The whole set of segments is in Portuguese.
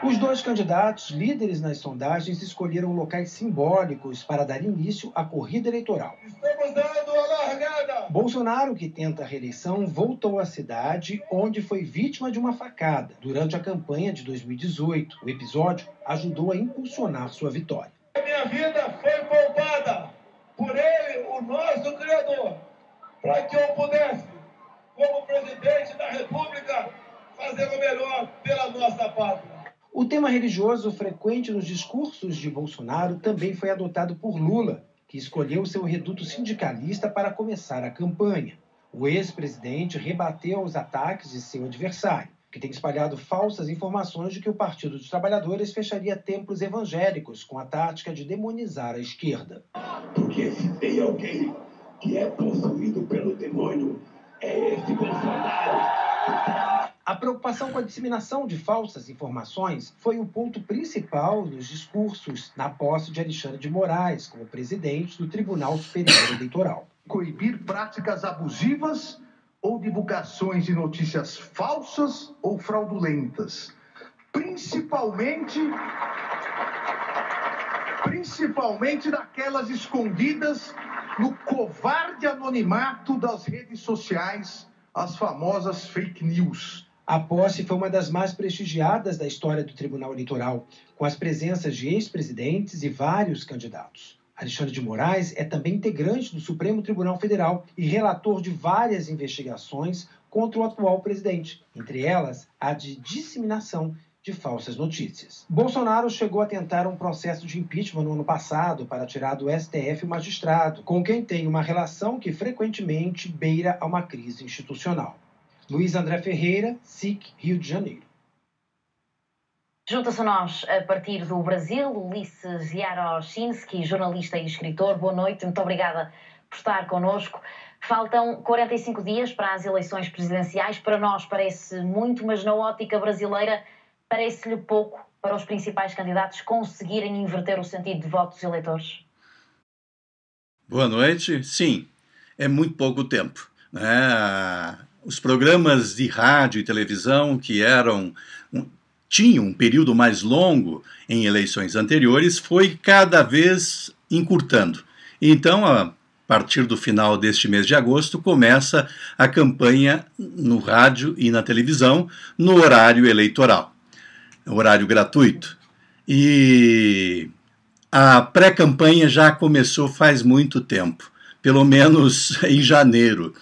Os dois candidatos, líderes nas sondagens, escolheram locais simbólicos para dar início à corrida eleitoral. Estamos dando a largada! Bolsonaro, que tenta a reeleição, voltou à cidade, onde foi vítima de uma facada durante a campanha de 2018. O episódio ajudou a impulsionar sua vitória. A minha vida foi poupada por ele, o nosso Criador, para que eu pudesse, como presidente da República, fazer o melhor pela nossa pátria. O tema religioso frequente nos discursos de Bolsonaro também foi adotado por Lula, que escolheu seu reduto sindicalista para começar a campanha. O ex-presidente rebateu os ataques de seu adversário, que tem espalhado falsas informações de que o Partido dos Trabalhadores fecharia templos evangélicos com a tática de demonizar a esquerda. Porque se tem alguém que é possuído pelo demônio, é esse Bolsonaro. A preocupação com a disseminação de falsas informações foi o ponto principal nos discursos na posse de Alexandre de Moraes como presidente do Tribunal Superior Eleitoral. Coibir práticas abusivas ou divulgações de notícias falsas ou fraudulentas, principalmente daquelas escondidas no covarde anonimato das redes sociais, as famosas fake news. A posse foi uma das mais prestigiadas da história do Tribunal Eleitoral, com as presenças de ex-presidentes e vários candidatos. Alexandre de Moraes é também integrante do Supremo Tribunal Federal e relator de várias investigações contra o atual presidente, entre elas a de disseminação de falsas notícias. Bolsonaro chegou a tentar um processo de impeachment no ano passado para tirar do STF o magistrado, com quem tem uma relação que frequentemente beira a uma crise institucional. Luiz André Ferreira, SIC, Rio de Janeiro. Junta-se a nós, a partir do Brasil, Ulisses Jarochinski, jornalista e escritor. Boa noite, muito obrigada por estar connosco. Faltam 45 dias para as eleições presidenciais. Para nós parece muito, mas na ótica brasileira parece-lhe pouco para os principais candidatos conseguirem inverter o sentido de voto dos eleitores? Boa noite. Sim, é muito pouco tempo, né? Os programas de rádio e televisão que tinham um período mais longo em eleições anteriores foi cada vez encurtando. Então, a partir do final deste mês de agosto, começa a campanha no rádio e na televisão no horário eleitoral, horário gratuito. E a pré-campanha já começou faz muito tempo, pelo menos em janeiro.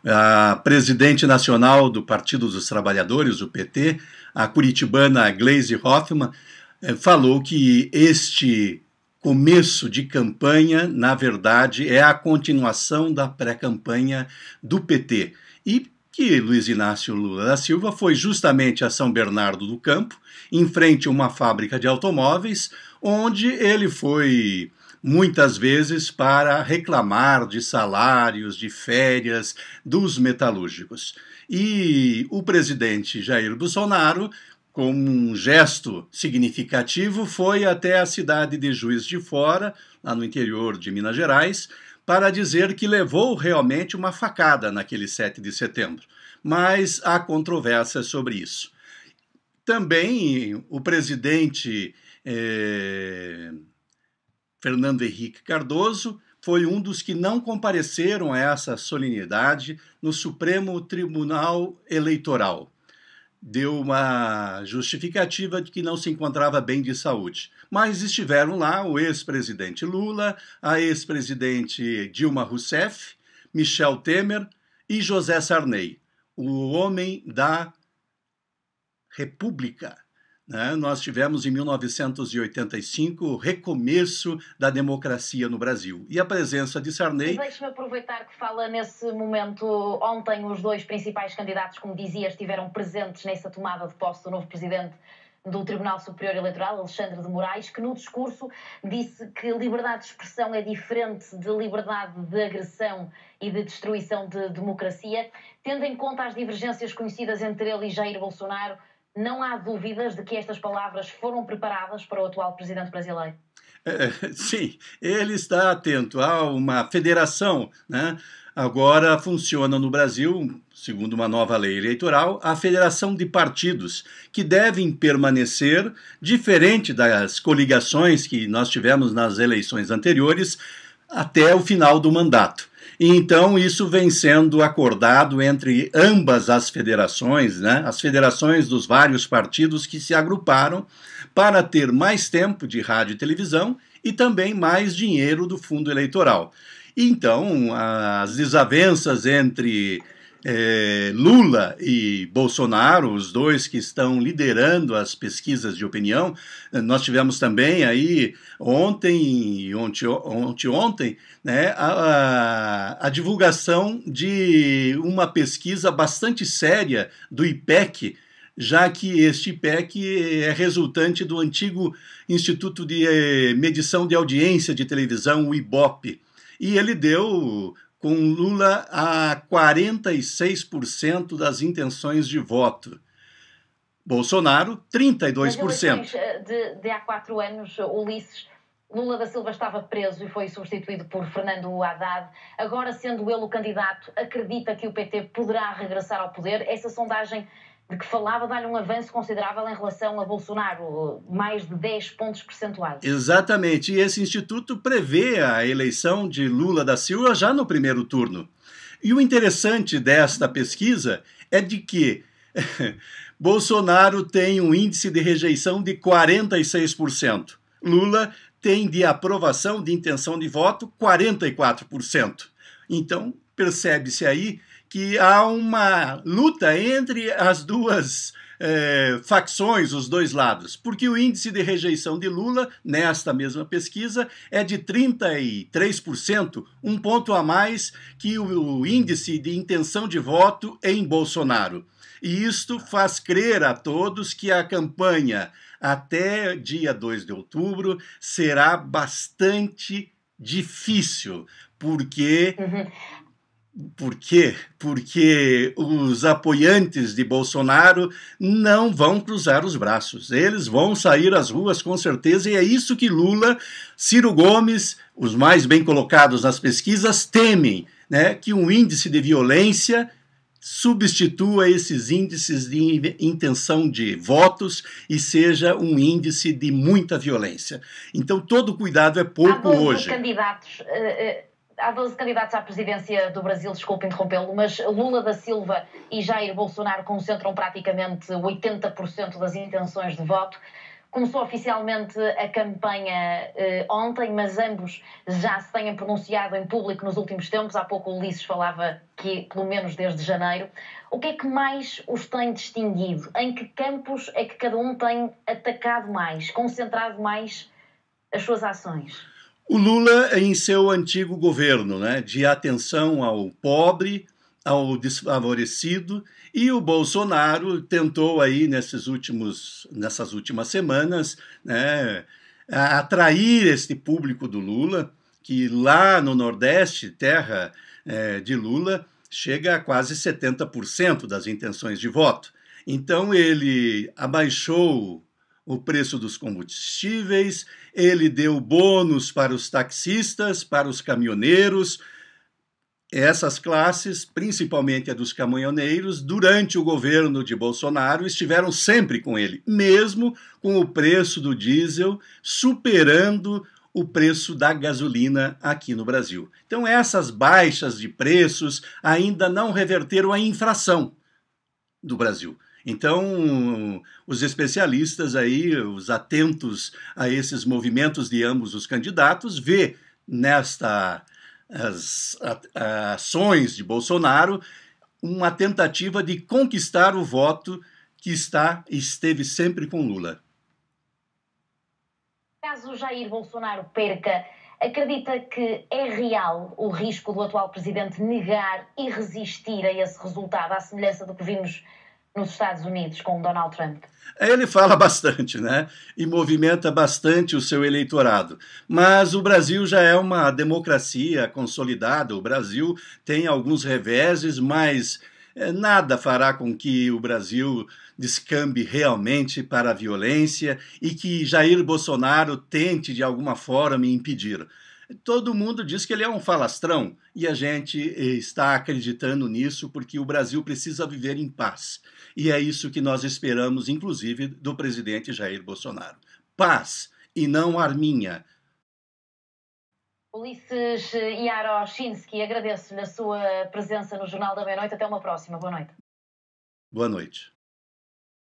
A presidente nacional do Partido dos Trabalhadores, o PT, a curitibana Gleisi Hoffmann, falou que este começo de campanha, na verdade, é a continuação da pré-campanha do PT. E que Luiz Inácio Lula da Silva foi justamente a São Bernardo do Campo, em frente a uma fábrica de automóveis, onde ele foi muitas vezes para reclamar de salários, de férias dos metalúrgicos. E o presidente Jair Bolsonaro, como um gesto significativo, foi até a cidade de Juiz de Fora, lá no interior de Minas Gerais, para dizer que levou realmente uma facada naquele 7 de setembro. Mas há controvérsia sobre isso. Também o presidente Fernando Henrique Cardoso foi um dos que não compareceram a essa solenidade no Supremo Tribunal Eleitoral. Deu uma justificativa de que não se encontrava bem de saúde. Mas estiveram lá o ex-presidente Lula, a ex-presidente Dilma Rousseff, Michel Temer e José Sarney, o homem da República. Nós tivemos em 1985 o recomeço da democracia no Brasil. E a presença de Sarney... Deixe-me aproveitar que fala nesse momento. Ontem os dois principais candidatos, como dizia, estiveram presentes nessa tomada de posse do novo presidente do Tribunal Superior Eleitoral, Alexandre de Moraes, que no discurso disse que liberdade de expressão é diferente de liberdade de agressão e de destruição de democracia. Tendo em conta as divergências conhecidas entre ele e Jair Bolsonaro, não há dúvidas de que estas palavras foram preparadas para o atual presidente brasileiro? Sim, ele está atento a uma federação, né, agora funciona no Brasil, segundo uma nova lei eleitoral, a federação de partidos, que devem permanecer, diferente das coligações que nós tivemos nas eleições anteriores, até o final do mandato. E então isso vem sendo acordado entre ambas as federações, né? As federações dos vários partidos que se agruparam para ter mais tempo de rádio e televisão e também mais dinheiro do fundo eleitoral. Então, as desavenças entre Lula e Bolsonaro, os dois que estão liderando as pesquisas de opinião, nós tivemos também aí ontem e ontem, né, a divulgação de uma pesquisa bastante séria do IPEC, já que este IPEC é resultante do antigo Instituto de Medição de Audiência de Televisão, o IBOP, e ele deu com Lula a 46% das intenções de voto. Bolsonaro, 32%. Nas eleições de há 4 anos, Ulisses, Lula da Silva estava preso e foi substituído por Fernando Haddad. Agora, sendo ele o candidato, acredita que o PT poderá regressar ao poder? Essa sondagem de que falava dá-lhe um avanço considerável em relação a Bolsonaro, mais de 10 pontos percentuais. Exatamente, e esse instituto prevê a eleição de Lula da Silva já no primeiro turno. E o interessante desta pesquisa é de que Bolsonaro tem um índice de rejeição de 46%. Lula tem de aprovação de intenção de voto 44%. Então, percebe-se aí que há uma luta entre as duas facções, os dois lados, porque o índice de rejeição de Lula, nesta mesma pesquisa, é de 33%, um ponto a mais que o índice de intenção de voto em Bolsonaro. E isto faz crer a todos que a campanha até dia 2 de outubro será bastante difícil, porque... Por quê? Porque os apoiantes de Bolsonaro não vão cruzar os braços. Eles vão sair às ruas com certeza, e é isso que Lula, Ciro Gomes, os mais bem colocados nas pesquisas, temem, né? Que um índice de violência substitua esses índices de intenção de votos e seja um índice de muita violência. Então todo cuidado é pouco hoje. Há 12 candidatos à presidência do Brasil, desculpe interrompê-lo, mas Lula da Silva e Jair Bolsonaro concentram praticamente 80% das intenções de voto. Começou oficialmente a campanha ontem, mas ambos já se têm pronunciado em público nos últimos tempos. Há pouco o Ulisses falava que, pelo menos desde janeiro. O que é que mais os tem distinguido? Em que campos é que cada um tem atacado mais, concentrado mais as suas ações? O Lula, em seu antigo governo, né, de atenção ao pobre, ao desfavorecido, e o Bolsonaro tentou aí nessas últimas semanas, né, atrair este público do Lula, que lá no Nordeste, terra de Lula, chega a quase 70% das intenções de voto. Então ele abaixou o preço dos combustíveis, ele deu bônus para os taxistas, para os caminhoneiros. Essas classes, principalmente a dos caminhoneiros, durante o governo de Bolsonaro, estiveram sempre com ele, mesmo com o preço do diesel superando o preço da gasolina aqui no Brasil. Então essas baixas de preços ainda não reverteram a inflação do Brasil. Então, os especialistas aí, os atentos a esses movimentos de ambos os candidatos, vê nestas ações de Bolsonaro uma tentativa de conquistar o voto que esteve sempre com Lula. Caso Jair Bolsonaro perca, acredita que é real o risco do atual presidente negar e resistir a esse resultado, à semelhança do que vimos nos Estados Unidos com Donald Trump? Ele fala bastante, né? E movimenta bastante o seu eleitorado. Mas o Brasil já é uma democracia consolidada. O Brasil tem alguns reveses, mas nada fará com que o Brasil descambe realmente para a violência e que Jair Bolsonaro tente de alguma forma impedir. Todo mundo diz que ele é um falastrão e a gente está acreditando nisso porque o Brasil precisa viver em paz. E é isso que nós esperamos, inclusive, do presidente Jair Bolsonaro. Paz e não arminha. Ulisses Jarochinski, agradeço-lhe a sua presença no Jornal da Meia-Noite. Até uma próxima. Boa noite. Boa noite.